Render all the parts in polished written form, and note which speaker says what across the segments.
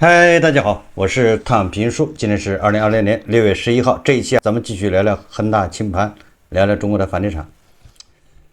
Speaker 1: 嗨，大家好，我是躺平叔，今天是2020年6月11号。这一期咱们继續聊聊恒大清盘，聊聊中国的房地產。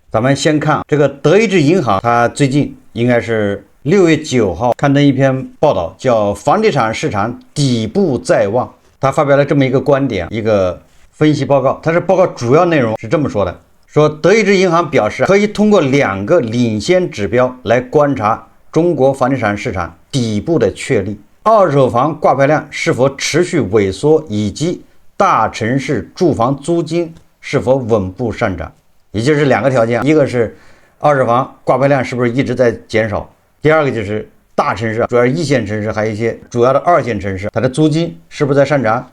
Speaker 1: 咱們先看這個德意志銀行，它最近應該是6月9號刊登一篇報道，叫房地產市場底部在望。他發表了這麼一個觀點，一個分析報告。它是報告主要內容是這麼說的，說德意志銀行表示可以通過2個領先指標來觀察中國房地產市場底部的確立。二手房掛牌量是否持續萎縮，以及大城市住房租金是否穩步上漲，也就是2個條件，一個是二手房掛牌量是不是一直在減少，第二個就是大城市，主要是1線城市，還有一些主要的2線城市，它的租金是不是在上漲。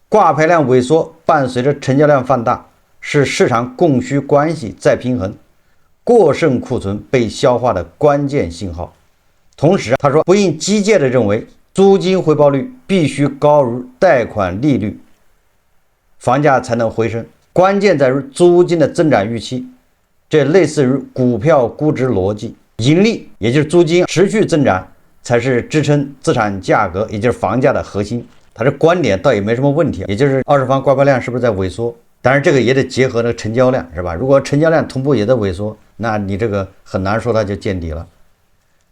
Speaker 1: 掛牌量萎縮伴隨着成交量放大，是市場供需關係再平衡，過剩庫存被消化的關鍵信號。同時他說，不應機械地認為租金回報率必須高於貸款利率，房價才能回升，關鍵在於租金的增長預期。這類似於股票估值邏輯，盈利也就是租金持續增長才是支撐資產價格，也就是房價的核心。他這觀點倒也沒什麼問題，也就是二手房掛牌量是不是在萎縮，當然這個也得結合那個成交量，是吧？如果成交量同步也在萎縮，那你這個很難說它就見底了。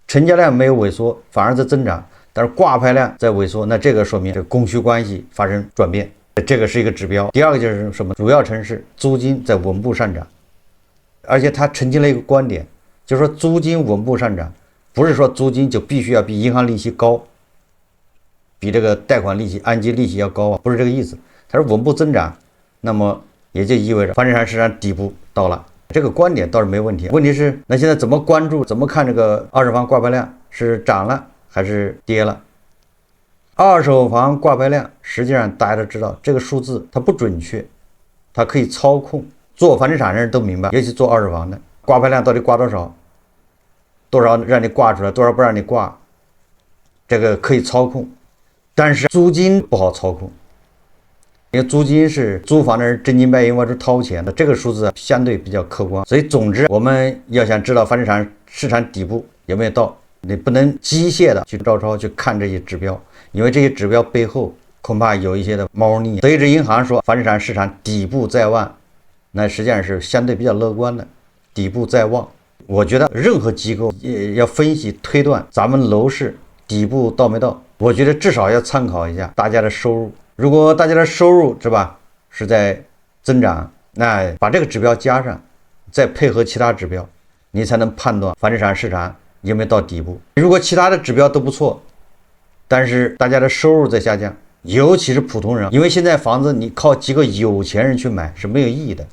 Speaker 1: 成交量沒有萎縮，反而在增長，但是掛牌量在萎縮，那這個說明這個供需關係發生轉變，這個是一個指標。第二個就是什麼？主要城市租金在穩步上漲，而且它澄清了一個觀點，就是說租金穩步上漲，不是說租金就必須要比銀行利息高，比這個貸款利息、按揭利息要高啊，不是這個意思。它是穩步增長，那麼也就意味着房地產市場底部到了。這個觀點倒是沒問題，問題是那現在怎麼關注，怎麼看這個二手房掛牌量是漲了還是跌了？二手房掛牌量實際上大家都知道，這個數字它不準確，它可以操控。做房地產的人都明白，尤其做二手房的，掛牌量到底掛多少，多少讓你掛出來，多少不讓你掛，這個可以操控。但是租金不好操控，因為租金是租房的人真金白銀往出掏錢的，這個數字相對比較客觀。所以總之我們要想知道房地產市場底部有沒有到，你不能機械的去照抄去看這些指標，因為這些指標背後恐怕有一些的貓膩。德意志銀行說房地產市場底部在望，那實際上是相對比較樂觀的，底部在望。我覺得任何機構也要分析推斷咱們樓市底部到沒到，我覺得至少要參考一下大家的收入。如果大家的收入是吧是在增長，那把這個指標加上，再配合其他指標，你才能判斷房地產市場有沒有到底部。如果其他的指標都不錯，但是大家的收入在下降，尤其是普通人，因為現在房子你靠幾個有錢人去買是沒有意義的。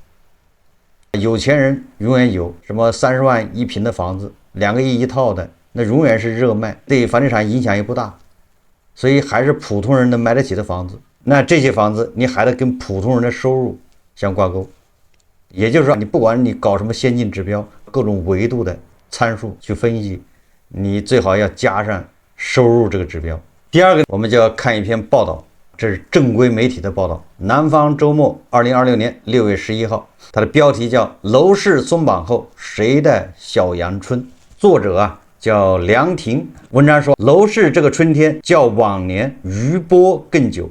Speaker 1: 有錢人永遠有什麼30萬一平的房子，2個億一套的，那永遠是熱賣，對房地產影響也不大。所以還是普通人能買得起的房子，那這些房子你還得跟普通人的收入相掛鈎。也就是說，你不管你搞什麼先進指標，各種維度的參數去分析，你最好要加上收入這個指標。第二個，我們就要看一篇報道，這是正規媒體的報道，南方周末2026年6月11號，它的標題叫樓市鬆綁後誰的小陽春，作者叫梁婷。文章說，樓市這個春天較往年餘波更久。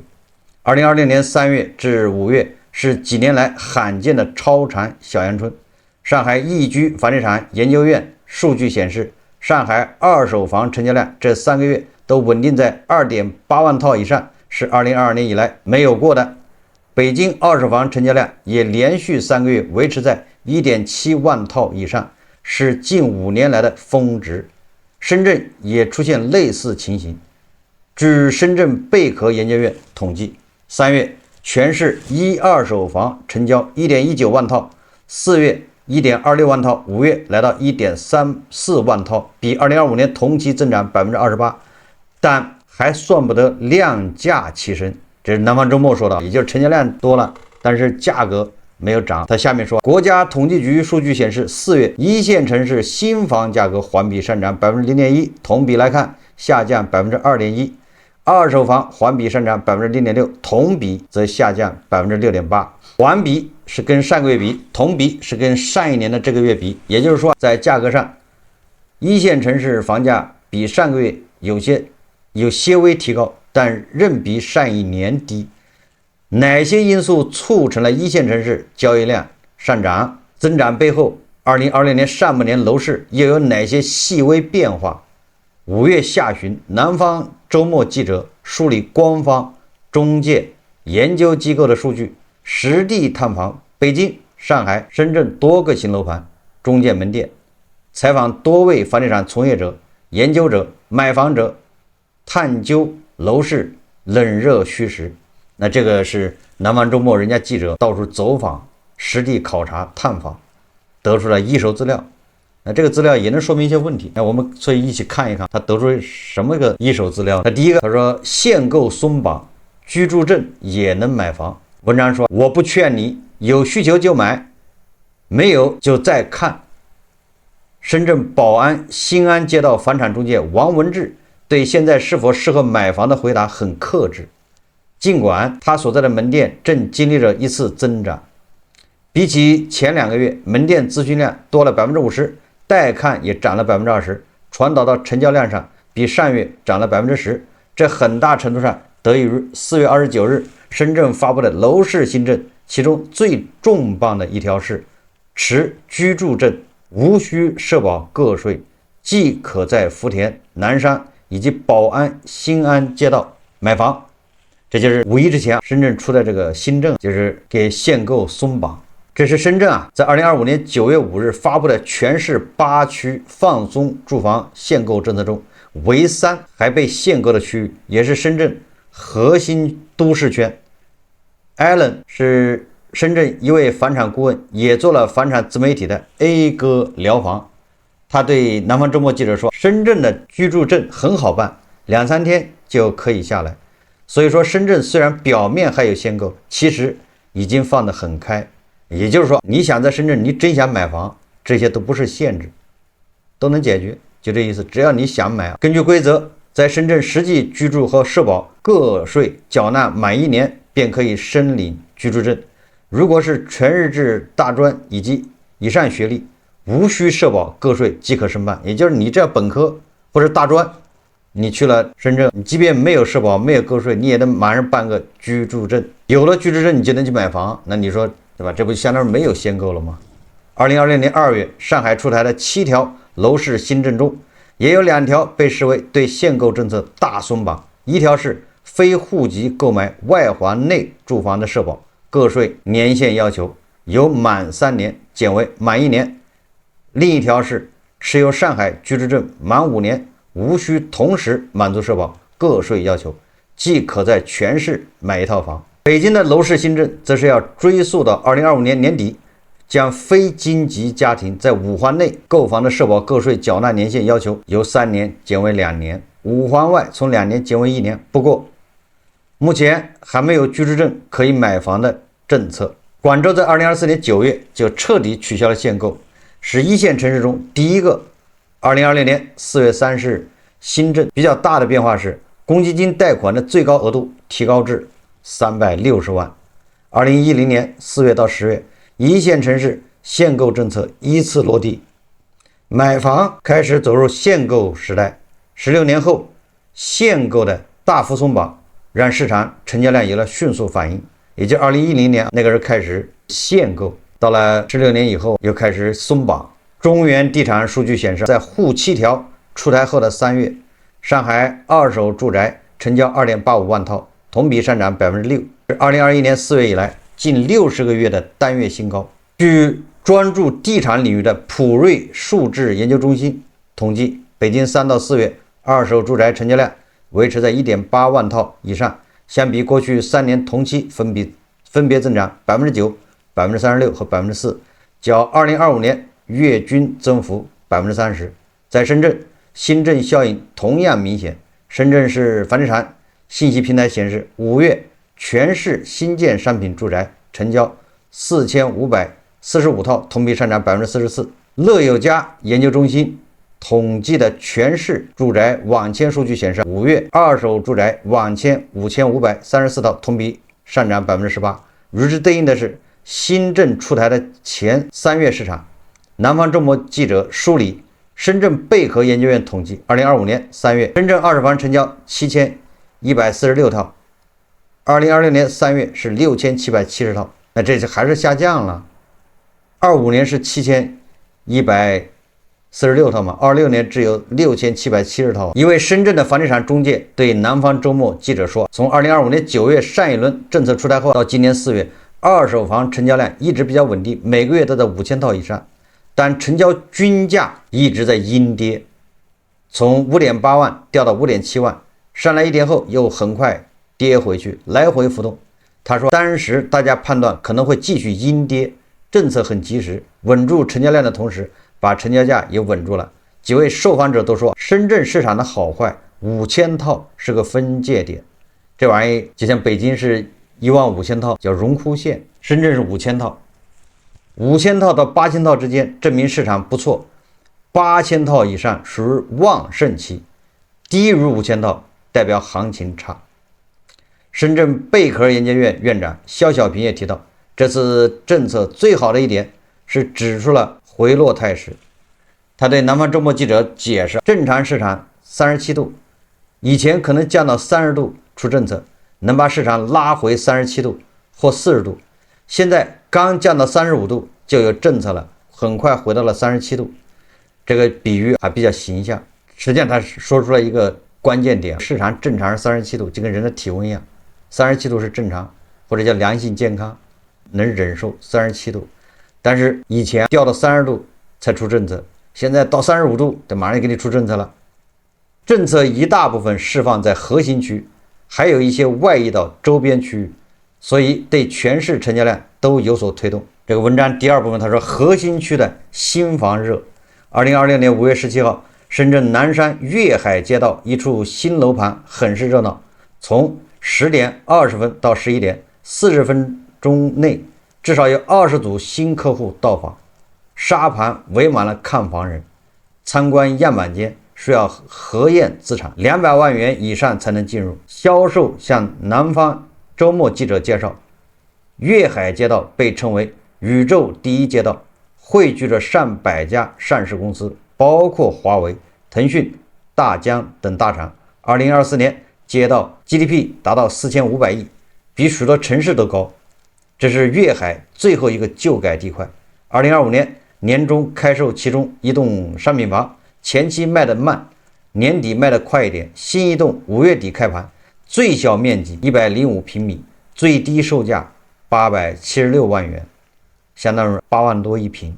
Speaker 1: 2020年3月至5月是幾年來罕見的超長小陽春。上海易居房地產研究院數據顯示，上海二手房成交量這3個月都穩定在 2.8 萬套以上，是2022年以來沒有過的。北京二手房成交量也連續3個月維持在 1.7 萬套以上，是近5年來的峰值。深圳也出現類似情形。據深圳貝殼研究院統計，3月全市一二手房成交 1.19 萬套，4月 1.26 萬套，5月來到 1.34 萬套，比2025年同期增長 28%， 但還算不得量價齊升。這是南方周末說的，也就是成交量多了，但是價格沒有漲。他下面說，國家統計局數据顯示，4月一線城市新房價格環比上漲 0.1%， 同比來看下降 2.1%， 二手房環比上漲 0.6%， 同比則下降 6.8%。 環比是跟上個月比，同比是跟上一年的這個月比，也就是說在價格上，一線城市房價比上個月有些有些微提高，但仍比上一年低。哪些因素促成了一线城市交易量上涨？增长背后，2020年上半年楼市又有哪些细微变化？5月下旬，南方周末记者梳理官方、中介、研究机構的数据，實地探訪北京、上海、深圳多個新樓盤、中介門店，採訪多位房地產從業者、研究者、買房者，探究樓市冷熱虛實。那這個是南方周末人家記者到處走訪、實地考察、探訪，得出了一手資料。那這個資料也能說明一些問題。那我們所以一起看一看，他得出什麼個一手資料？那第一個，他說限购鬆綁，居住證也能買房。文章說，我不勸你有需求就買，沒有就再看。深圳寶安新安街道房產中介王文志對現在是否適合買房的回答很克制。儘管他所在的門店正經歷着一次增長，比起前2個月，門店咨詢量多了 50%， 帶看也漲了 20%， 傳導到成交量上比上月漲了 10%。這很大程度上得益於4月29日深圳發布的樓市新政，其中最重磅的一條是持居住證無需社保個稅，即可在福田、南山以及寶安新安街道買房。這就是5一之前深圳出的這個新政，就是給限购鬆綁。這是深圳在2025年9月5日發布的全市8區放鬆住房限購政策中，唯3還被限購的區域，也是深圳核心都市圈。Allen 是深圳一位房產顧問，也做了房產自媒體的 A 哥聊房。他對南方周末記者說，深圳的居住證很好辦，2-3天就可以下來。所以說，深圳虽然表面還有限购，其實已經放得很開。也就是說，你想在深圳，你真想買房，這些都不是限制，都能解決，就這意思。只要你想買，根據規則，在深圳實際居住和社保個稅繳納滿1年，便可以申領居住證。如果是全日制大專以及以上學歷，無需社保個稅即可申辦。也就是你這本科或者大專，你去了深圳，你即便沒有社保沒有個稅，你也能馬上辦個居住證。有了居住證，你就能去買房。那你說對吧？這不相當于沒有限购了嗎？2020年2月，上海出台的7條樓市新政中，也有2條被視為對限購政策大鬆綁。一條是非戶籍購買外環內住房的社保個稅年限要求由滿3年減為滿1年，另一條是持有上海居住證滿5年，無需同時滿足社保個稅要求，即可在全市買一套房。北京的樓市新政則是要追溯到2025年年底，將非京籍家庭在5環內購房的社保個稅繳納年限要求由3年減為2年，5環外從2年減為1年。不過，目前還沒有居住證可以買房的政策。廣州在2024年9月就徹底取消了限購，是一線城市中第一個。2020年4月30日，新政比較大的变化是，公積金貸款的最高額度提高至360萬。2010年4月到10月，一線城市限購政策依次落地，買房開始走入限購時代。16年後，限購的大幅鬆綁，讓市場成交量有了迅速反應。也就2010年那個時候開始限購，到了16年以後又開始鬆綁。中原地產數據顯示，在滬7條出台後的3月，上海二手住宅成交 2.85 萬套，同比上漲 6%， 是2021年4月以來近60個月的單月新高。據專注地產領域的普瑞數字研究中心統計，北京3到4月二手住宅成交量維持在 1.8 萬套以上，相比過去3年同期分別增長 9%、36% 和 4%， 較2025年月均增幅 30%。 在深圳，新政效应同樣明顯。深圳市房地產信息平台顯示，5月全市新建商品住宅成交4545套，同比上漲 44%。 樂友家研究中心統計的全市住宅網簽數據顯示，5月二手住宅網簽5534套，同比上漲 18%。 與之對應的是，新政出台的前3月市場。南方周末記者梳理深圳貝殼研究院統計，2025年3月，深圳二手房成交7146套，2026年3月是6770套，那这就还是下降了。25年是7146套嘛，26年只有6770套。一位深圳的房地產中介對南方周末記者說，從2025年9月上一輪政策出台後到今年4月，二手房成交量一直比較穩定，每個月都在5000套以上，但成交均價一直在陰跌，從5.8萬掉到5.7萬，上來一點後又很快跌回去，來回浮動。他說，當時大家判斷可能會繼續陰跌，政策很及時，穩住成交量的同時，把成交價也穩住了。幾位受訪者都說，深圳市場的好壞，5000套是個分界點。這玩意就像北京是15000套，叫榮枯線，深圳是5000套，5000套到8000套之間，證明市場不錯；8000套以上屬於旺盛期，低於5000套代表行情差。深圳貝殼研究院院長肖小平也提到，這次政策最好的一點是指出了回落態勢。他對南方周末記者解釋，正常市場37度，以前可能降到30度出政策，能把市場拉回37度或40度，現在剛降到35度就有政策了，很快回到了37度。這個比喻還比較形象，實際上他說出了一個關鍵點，市場正常是37度，就跟人的體溫一樣，37度是正常，或者叫良性健康，能忍受37度。但是以前掉到30度才出政策，现在到35度就马上給你出政策了。政策一大部分釋放在核心區，還有一些外溢到周邊區域，所以對全市成交量都有所推動。這個文章第二部分他說，核心區的新房熱。2026年5月17號，深圳南山粵海街道一處新樓盤很是熱鬧，從10點20分到11點40分鐘內，至少有20組新客戶到訪，沙盤圍滿了看房人。參觀樣板間需要核驗資產，200萬元以上才能進入。銷售向南方周末記者介紹，粵海街道被稱為宇宙第一街道，匯聚着上百家上市公司，包括華為、騰訊、大疆等大廠。2024年街道 GDP 達到4500億，比許多城市都高。這是粵海最後一個舊改地塊。2025年年中開售其中一棟商品房，前期賣得慢，年底賣得快一點。新一棟5月底開盤，最小面積105平米，最低售價876萬元，相當於8萬多一平。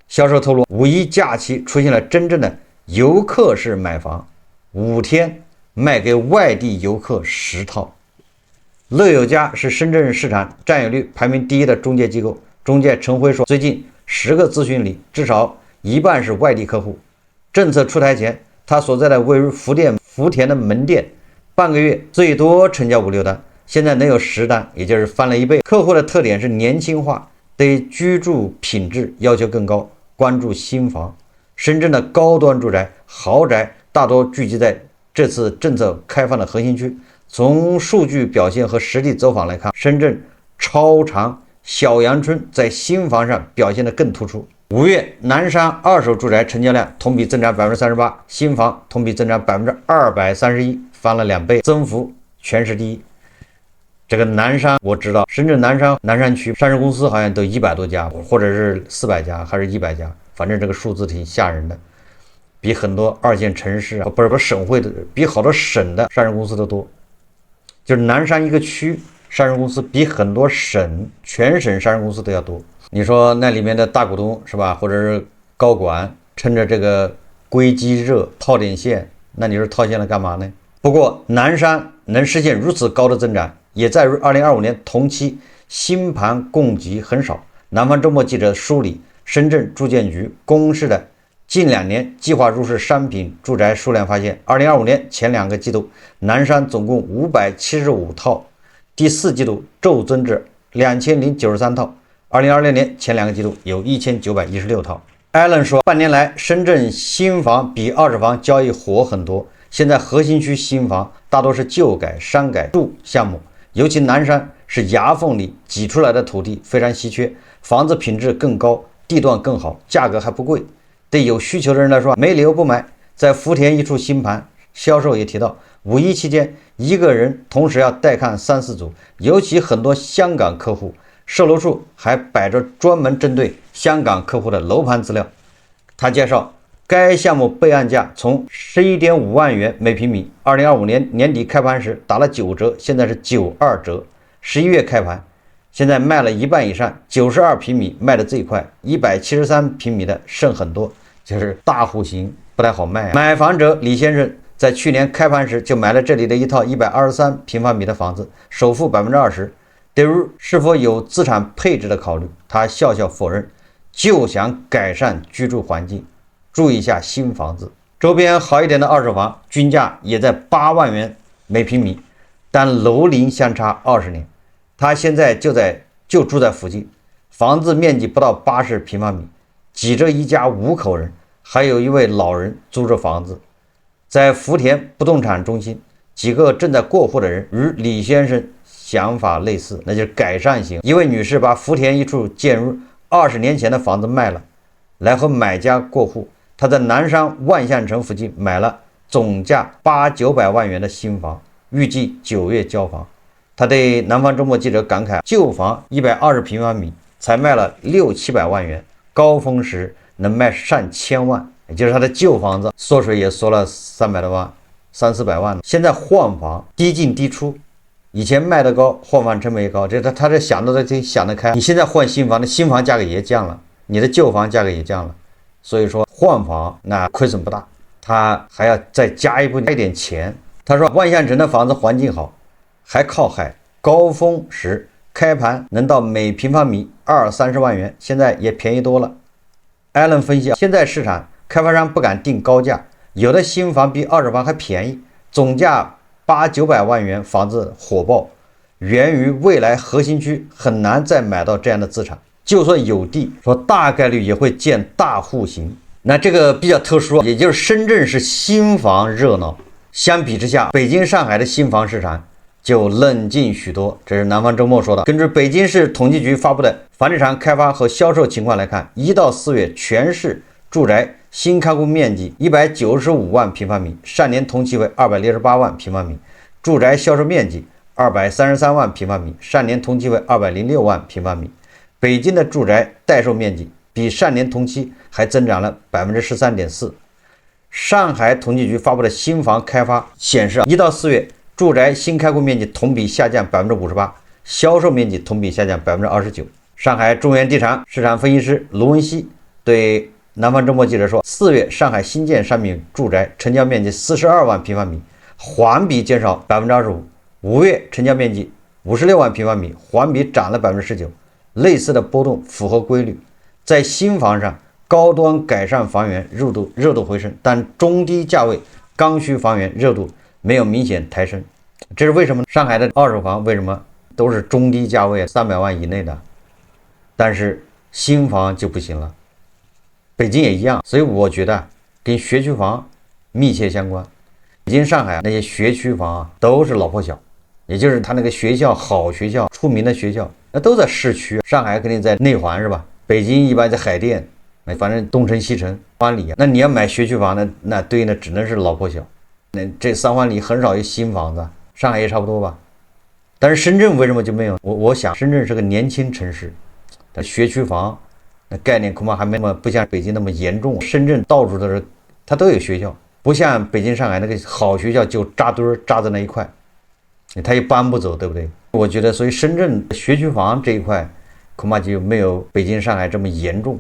Speaker 1: 銷售透露，5·1假期出現了真正的遊客式買房，5天賣給外地遊客10套。樂友家是深圳市場占有率排名第一的中介機構，中介陳輝說，最近10個諮詢裡至少一半是外地客戶。政策出台前，他所在的位於福田的門店，半個月最多成交5、6單，現在能有10單，也就是翻了1倍。客戶的特點是年輕化，對居住品質要求更高，關注新房。深圳的高端住宅、豪宅大多聚集在這次政策開放的核心區。從數據表現和實地走訪來看，深圳超長小陽春在新房上表現得更突出。5月南山二手住宅成交量同比增長 38%， 新房同比增長 231%， 翻了2倍，增幅全市第一。這個南山我知道，深圳南山區上市公司好像都100多家，或者是400家還是100家，反正這個數字挺嚇人的，比很多2線城市啊，不是省会的，比好多省的上市公司都多。就是南山一個區上市公司比很多全省上市公司都要多。你說那裡面的大股東是吧，或者是高管，趁着這個硅基熱套點現，那你說套現了幹嘛呢？不過南山能實現如此高的增長，也在于2025年同期新盤供給很少。南方周末記者梳理深圳住建局公示的近2年計劃入市商品住宅數量，發現2025年前2個季度南山總共575套，第4季度驟增至2093套，2026年前2個季度有1916套。艾倫說，半年來深圳新房比二手房交易火很多，現在核心區新房大多是舊改、商改住項目，尤其南山是牙縫裡擠出來的土地，非常稀缺，房子品質更高，地段更好，價格還不貴。對有需求的人來說，沒理由不買。在福田一處新盤，銷售也提到，5一期間一個人同時要帶看3、4組，尤其很多香港客戶，售樓處還擺着專門針對香港客戶的樓盤資料。他介紹，該項目備案價從11.5萬元每平米，2025年年底開盤時打了9折，現在是92折。11月開盤，現在賣了一半以上，92平米賣的最快，173平米的剩很多，就是大戶型不太好賣。買房者李先生在去年開盤時就買了這裡的一套123平方米的房子，首付20%。對於是否有資產配置的考慮，他笑笑否認，就想改善居住環境，注意一下新房子。周邊好一點的二手房均價也在8萬元每平米，但樓齡相差20年。他現在就住在附近，房子面積不到80平方米，擠着一家5口人，還有一位老人租着房子。在福田不動產中心，幾個正在過戶的人與李先生想法類似，那就是改善型。一位女士把福田一處建入20年前的房子賣了，來和買家過戶。她在南山萬象城附近買了總價800-900萬元的新房，預計9月交房。他對南方周末記者感慨，舊房120平方米才賣了600-700萬元，高峰時能賣上千萬，也就是他的舊房子縮水也縮了300多萬、300-400萬。現在換房低进低出，以前賣得高，换房成本也高，这他这想得開。你現在換新房，那新房價格也降了，你的舊房價格也降了，所以說換房那虧損不大，他還要再加一點錢。他說萬象城的房子環境好，還靠海，高峰時開盤能到每平方米20-30萬元，現在也便宜多了。艾倫分析，現在市場開發商不敢定高價，有的新房比二手房還便宜，總價800-900萬元房子火爆，源於未來核心區很難再買到這樣的資產，就算有地，說大概率也會建大戶型。那這個比較特殊，也就是深圳是新房熱鬧，相比之下，北京、上海的新房市場就冷靜許多。這是南方周末說的。根据北京市統計局發布的房地產開發和銷售情況來看，1到4月全市住宅新開戶面積195萬平方米，上年同期為268萬平方米；住宅銷售面積233萬平方米，上年同期為206萬平方米。北京的住宅待售面積比上年同期還增長了13.4%。上海統計局發布的新房開發顯示，1到4月住宅新開戶面積同比下降58%，銷售面積同比下降29%。上海中原地產市場分析師盧文熙對南方周末記者說，4月上海新建商品住宅成交面積42萬平方米，環比減少25%。5月成交面積56萬平方米，環比漲了19%。類似的波動符合規律。在新房上，高端改善房源熱度回升，但中低價位剛需房源熱度沒有明顯抬升。這是為什麼？上海的二手房為什麼都是中低價位300萬以內的，但是新房就不行了。北京也一樣，所以我覺得跟學區房密切相關。北京、上海那些學區房都是老破小，也就是他那個學校好学校、出名的学校，那都在市區。上海肯定在內環是吧？北京一般在海淀，反正東城、西城、三環裡。那你要買學區房，那对应的只能是老破小。那這3環裡很少有新房子，上海也差不多吧。但是深圳為什麼就沒有？我想深圳是個年輕城市，但學區房那概念恐怕還沒那麼不像北京那麼嚴重。深圳到處都是，它都有學校，不像北京、上海那個好学校就扎堆扎在那一塊，它也搬不走，对不对？我覺得，所以深圳學區房這一塊恐怕就沒有北京、上海這麼嚴重。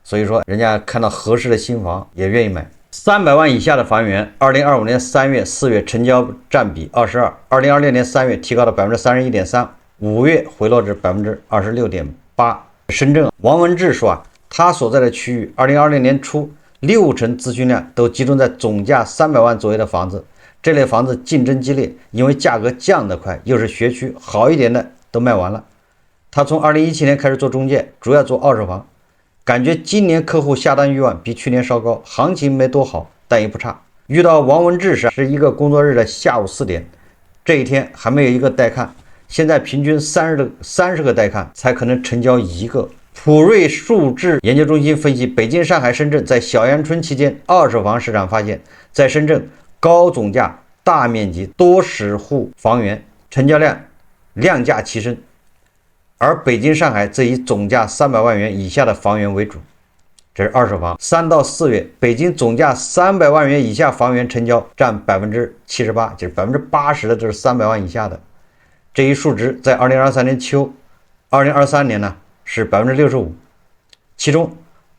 Speaker 1: 所以說，人家看到合適的新房也願意買。300萬以下的房源，2025年3月、4月成交占比22%，2026年3月提高到31.3%，5月回落至26.8%。深圳王文志說他所在的區域2020年初6成諮詢量都集中在總價300萬左右的房子，這類房子競爭激烈，因為價格降得快，又是學區，好一點的都賣完了。他從2017年開始做中介，主要做二手房，感覺今年客戶下單欲望比去年稍高，行情沒多好，但也不差。遇到王文志時是一個工作日的下午4點，這一天還沒有一個帶看，現在平均30個帶看才可能成交一個。普瑞数智研究中心分析，北京、上海、深圳在小阳春期间二手房市场发现，在深圳高总价、大面积、多室戶房源成交量價齊升，而北京、上海則以總價300萬元以下的房源為主。這是二手房。3到4月，北京總價300萬元以下房源成交占78%，就是80%的都是300萬以下的。這一數值在2023年秋，2023年呢是65%，其中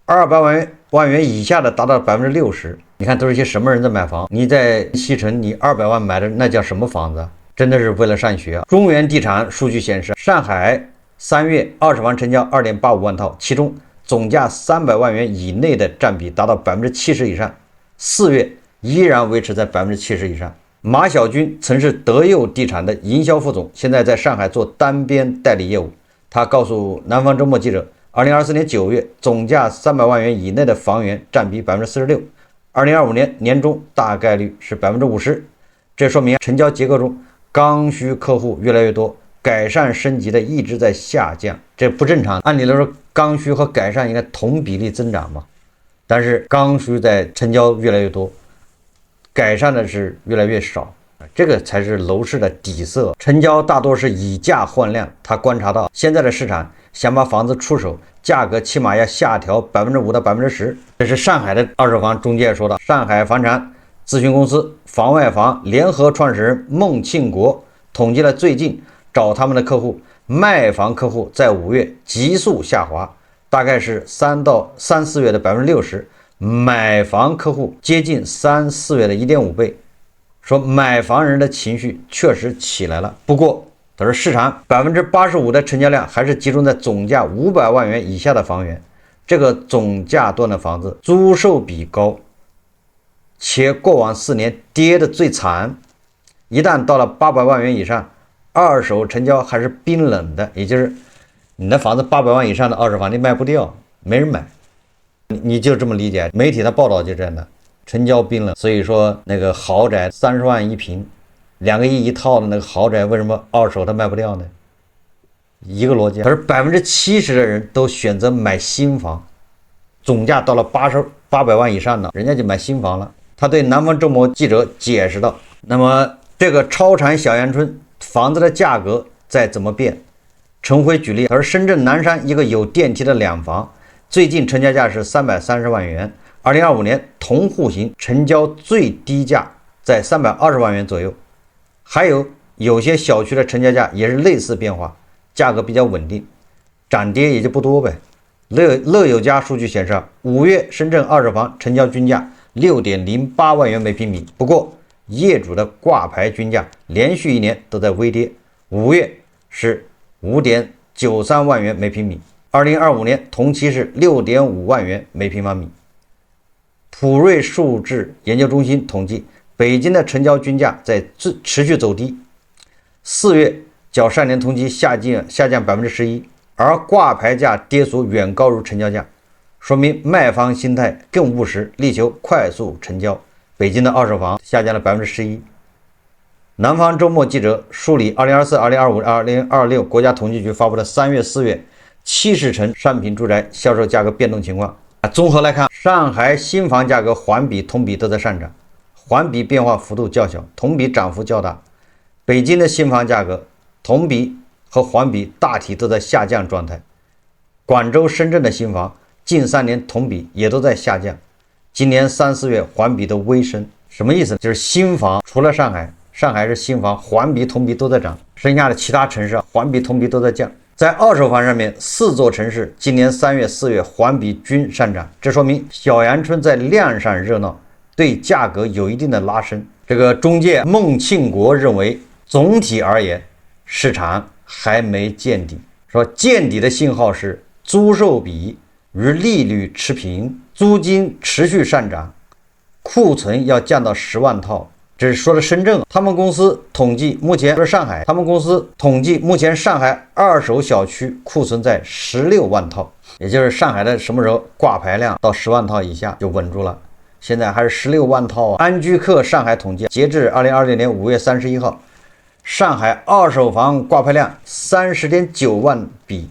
Speaker 1: 200萬元以下的達到60%。你看都是一些什麼人在買房？你在西城，你200萬買的那叫什麼房子？真的是為了上學啊！中原地產數據顯示，上海3月二手房成交2.85萬套，其中總價300萬元以內的占比達到70%以上，4月依然維持在70%以上。馬小軍曾是德佑地產的營銷副總，現在在上海做單邊代理業務。他告訴南方周末記者，2024年9月總價300萬元以內的房源占比46%，2025年年中大概率是50%。這說明成交結構中剛需客戶越來越多，改善升級的一直在下降，這不正常。按理來說，剛需和改善應該同比例增長嘛，但是剛需在成交越来越多，改善的是越来越少，這個才是樓市的底色。成交大多是以價換量，他觀察到現在的市場想把房子出手，價格起碼要下調5%到10%。這是上海的二手房中介說的。上海房產諮詢公司房外房聯合創始人孟慶國統計了最近找他們的客戶，賣房客戶在5月急速下滑，大概是3到4月的60%，買房客戶接近3、4月的1.5倍。說買房人的情緒確實起來了，不過他說市場85%的成交量還是集中在總價500萬元以下的房源，這個總價段的房子租售比高，且過往4年跌得最慘，一旦到了800萬元以上，二手成交還是冰冷的，也就是你的房子800萬以上的二手房你賣不掉，沒人買，你就這麼理解，媒體的報道就這樣的，成交冰冷。所以說那個豪宅30萬一平，2個億一套的那個豪宅，為什麼二手它賣不掉呢？一個邏輯。他說70%的人都選擇買新房，總價到了800萬以上的，人家就買新房了。他對南方周末記者解釋道，那麼這個超產小陽春房子的價格再怎麼變？陳輝舉例，他說深圳南山一個有電梯的兩房，最近成交價是330萬元，2025年同戶型成交最低價在320萬元左右。還有些小區的成交價也是類似變化，價格比較穩定，漲跌也就不多唄。樂友家数據顯示，5月深圳二手房成交均價6.08万元每平米，不過業主的掛牌均價連續1年都在微跌，5月是5.93萬元每平米，2025年同期是6.5萬元每平方米。普瑞數智研究中心統計，北京的成交均價在持續走低，4月較上年同期下降11%，而掛牌價跌幅遠高於成交價，說明賣方心態更務實，力求快速成交。北京的二手房下降了11%。南方周末記者梳理2024、2025、2026国家統計局發布的3月、4月70城商品住宅銷售價格變動情況。綜合來看，上海新房價格環比、同比都在上漲，環比變化幅度較小，同比漲幅較大。北京的新房價格同比和環比大體都在下降狀態。廣州、深圳的新房近3年同比也都在下降，今年3、4月環比都微升。什麼意思？就是新房除了上海是新房環比、同比都在漲，剩下的其他城市環比、同比都在降。在二手房上面，4座城市今年3月、4月環比均上漲，這說明小陽春在量上熱鬧，對價格有一定的拉升。這個中介孟慶國認為，總體而言市場還沒見底，說見底的信號是租售比與利率持平，租金持續上漲，庫存要降到10萬套。這是說的深圳，他們公司統計目前是上海，他們公司統計目前上海二手小區庫存在16萬套，也就是上海的什麼時候掛牌量到10万套以下就穩住了，現在還是16萬套啊。安居客上海統計，截至2020年5月31號，上海二手房掛牌量30.9萬筆，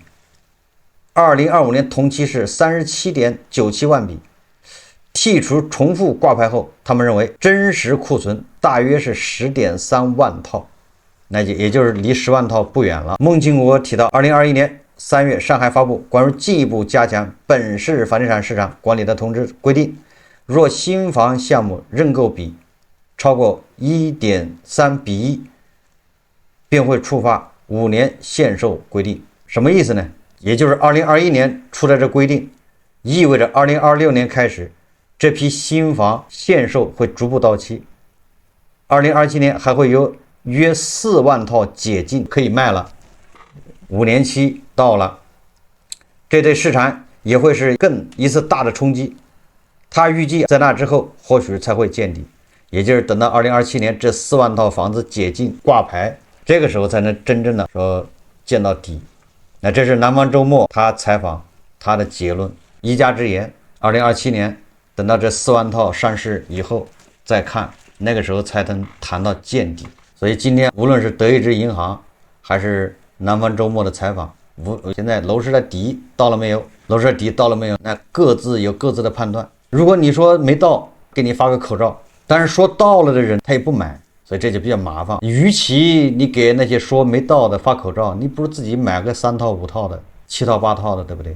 Speaker 1: 2025年同期是 37.97 万笔。剔除重複掛牌後，他們認為真實庫存大約是 10.3 萬套，那也就是離10萬套不遠了。孟庆国提到2021年3月上海發布關於進一步加強本市房地產市場管理的通知，規定若新房項目認購比超過 1.3 比1，便會觸發5年限售規定。什麼意思呢？也就是2021年出的這規定，意味着2026年開始這批新房限售會逐步到期，2027年還會有約4萬套解禁可以賣了，5年期到了，這對市場也會是更一次大的衝擊。他預計在那之後或許才會見底，也就是等到2027年這4萬套房子解禁掛牌，這個時候才能真正的說見到底。那這是南方周末他採訪他的結論，一家之言，2027年等到這4万套上市以後再看，那個時候才能談到見底。所以今天無論是德意志銀行還是南方周末的採訪，現在樓市的底到了沒有？楼市的底到了沒有？那各自有各自的判断。如果你说没到，给你发个口罩，但是说到了的人他也不買，所以這就比較麻煩。與其你給那些說沒到的發口罩，你不如自己買個3套5套的7套8套的，對不對？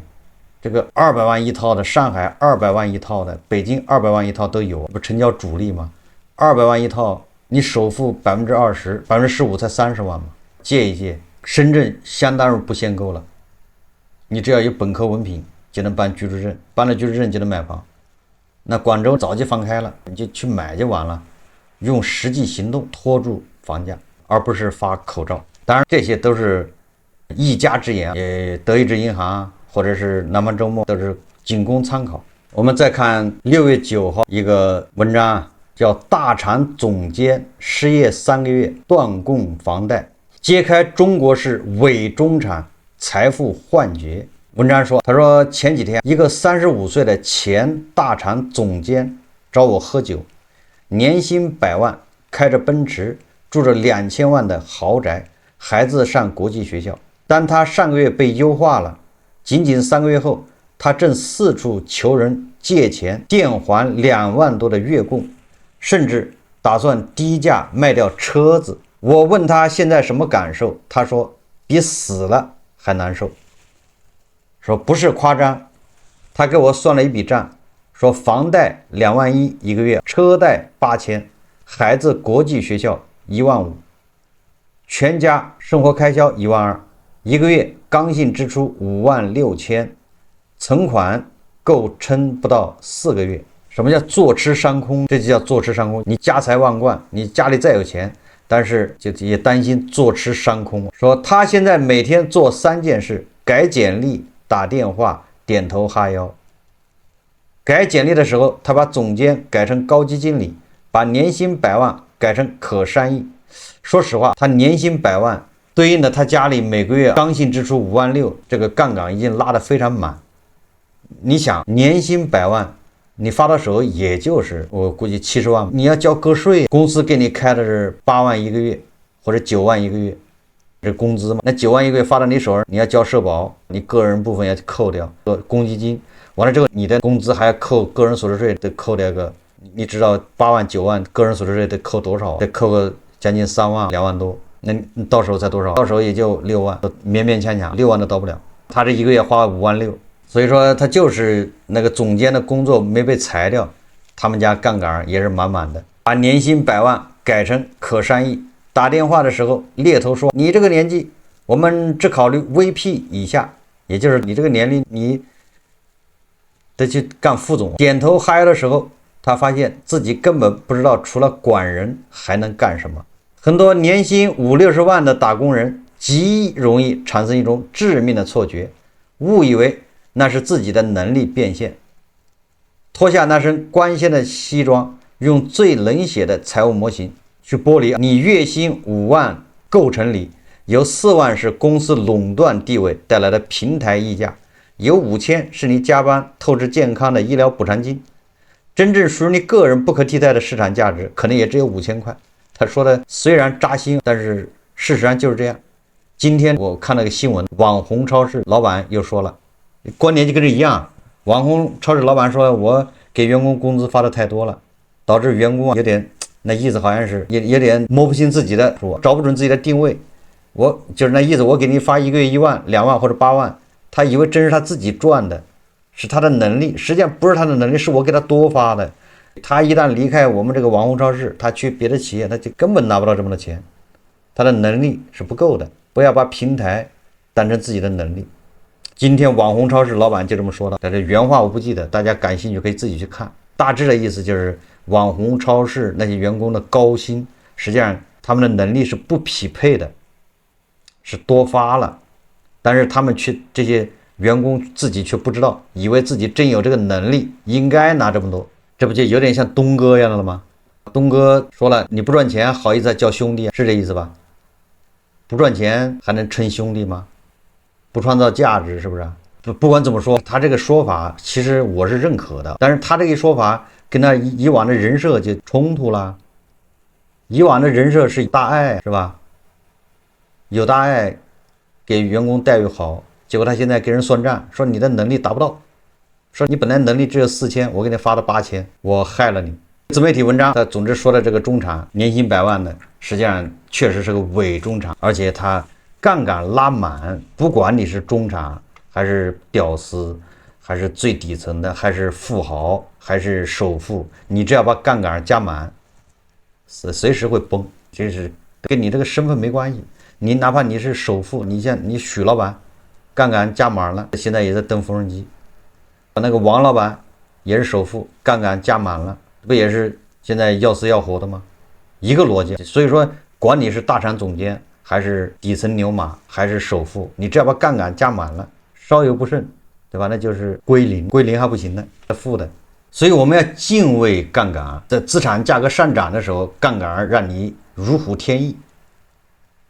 Speaker 1: 這個200萬一套的，上海200萬一套的，北京200萬一套都有，不成交主力嗎？200萬一套，你首付20%、15%才30萬嘛，借一借。深圳相當於不限購了，你只要有本科文憑就能辦居住證，辦了居住證就能買房。那廣州早就放開了，你就去買就完了，用實際行動拖住房價，而不是發口罩。當然這些都是一家之言，也德意志銀行或者是南方周末都是僅供參考。我們再看6月9號一個文章，叫大廠總監失業3個月斷供房貸，揭開中國式偽中產財富幻覺。文章說，他說前幾天一個35歲的前大廠總監找我喝酒，年薪100萬，開着奔馳，住着2000萬的豪宅，孩子上國際學校。但他上個月被優化了，僅3個月後，他正四處求人借錢墊還2萬多的月供，甚至打算低價賣掉車子。我問他現在什麼感受，他說比死了還難受。說不是誇張，他給我算了一筆賬，說房貸2萬1一個月，車貸8000，孩子國際學校1萬5，全家生活開銷1萬2，一個月剛性支出5萬6千，存款夠撐不到4個月。什麼叫坐吃山空？這就叫坐吃山空。你家財萬貫，你家裡再有錢，但是就也擔心坐吃山空。說他現在每天做3件事：改簡歷、打電話、點頭哈腰。改簡歷的時候，他把總監改成高級經理，把年薪100萬改成可3億。說實話，他年薪100萬對應的他家裡每個月剛性支出5萬6，這個槓桿已經拉得非常滿。你想年薪100萬，你發到手也就是我估計70萬，你要交個稅，公司給你開的是8萬一個月或者9萬一個月，這工資嘛，那9萬一個月發到你手上，你要交社保，你個人部分要扣掉公積金，完了之後你的工資還要扣個人所得稅，得扣掉個，你知道8萬9萬個人所得稅得扣多少？得扣個將近3萬2萬多，那你到手才多少？到手也就6萬，勉勉強強6萬都到不了。他這一個月花5萬6，所以說他就是那個總監的工作沒被裁掉，他們家槓桿也是滿滿的，把年薪100萬改成可3億。打電話的時候獵頭說，你這個年紀我們只考慮 VP 以下，也就是你這個年齡你得去幹副總。點頭哈腰的時候，他發現自己根本不知道除了管人還能幹什麼。很多年薪50-60萬的打工人極容易產生一種致命的錯覺，誤以為那是自己的能力變現，脫下那身光鮮的西裝，用最冷血的財務模型去剝離你月薪5萬構成裡有4萬是公司壟斷地位帶來的平台溢價，有5000是你加班透支健康的醫療補償金，真正屬於你個人不可替代的市場價值可能也只有5000塊。他說的雖然扎心，但是事實上就是這樣。今天我看了個新聞，網紅超市老闆又說了，觀點就跟這一樣。網紅超市老闆說，我給員工工資發的太多了，導致員工有點那意思，好像是有點摸不清自己的，說找不準自己的定位。我就是那意思，我給你發一個月1萬、2萬或者8萬，他以為真是他自己賺的，是他的能力，實際上不是他的能力，是我給他多發的。他一旦離開我們這個網紅超市，他去別的企業，他就根本拿不到這麼多錢，他的能力是不夠的。不要把平台當成自己的能力。今天网紅超市老闆就這麼說的，但是原話我不记得，大家感興趣可以自己去看。大致的意思就是網紅超市那些員工的高薪，實際上他們的能力是不匹配的，是多发了，但是他们这些员工自己却不知道，以為自己真有這個能力，應該拿這麼多。這不就有點像東哥一樣的了嗎？東哥說了，你不賺錢好意思叫兄弟，是這意思吧？不賺錢還能稱兄弟嗎？不創造價值，是不是？不管怎麼說，他這個說法其實我是認可的，但是他這個說法跟他以往的人設就衝突了。以往的人設是大愛，是吧？有大愛，給員工待遇好，結果他現在給人算賬，說你的能力達不到，說你本來能力只有4000，我給你發了8000，我害了你。自媒體文章他總之說的這個中產年薪100萬的，實際上確實是個偽中產，而且他槓桿拉滿，不管你是中產還是屌絲，還是最底層的，還是富豪，還是首富，你只要把槓桿加滿，隨時會崩，這是跟你這個身份沒關係。你哪怕你是首富，你像你許老闆，槓桿加滿了，現在也在蹬縫紉機。那個王老闆也是首富，槓桿加滿了，不也是現在要死要活的嗎？一個邏輯。所以說，管你是大廠總監，還是底層牛馬，還是首富，你只要把槓桿加滿了，稍有不慎，對吧？那就是歸零，歸零還不行的，負的。所以我們要敬畏槓桿，在資產價格上漲的時候，槓桿讓你如虎添翼，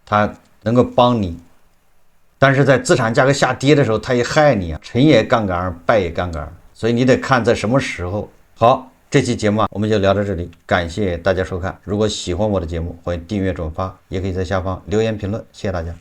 Speaker 1: 它能夠幫你；但是在資產價格下跌的時候，它也害你啊，成也槓桿，敗也槓桿。所以你得看在什麼時候。好，這期節目我們就聊到這裡，感謝大家收看。如果喜歡我的節目，歡迎訂閱轉發，也可以在下方留言評論，謝謝大家。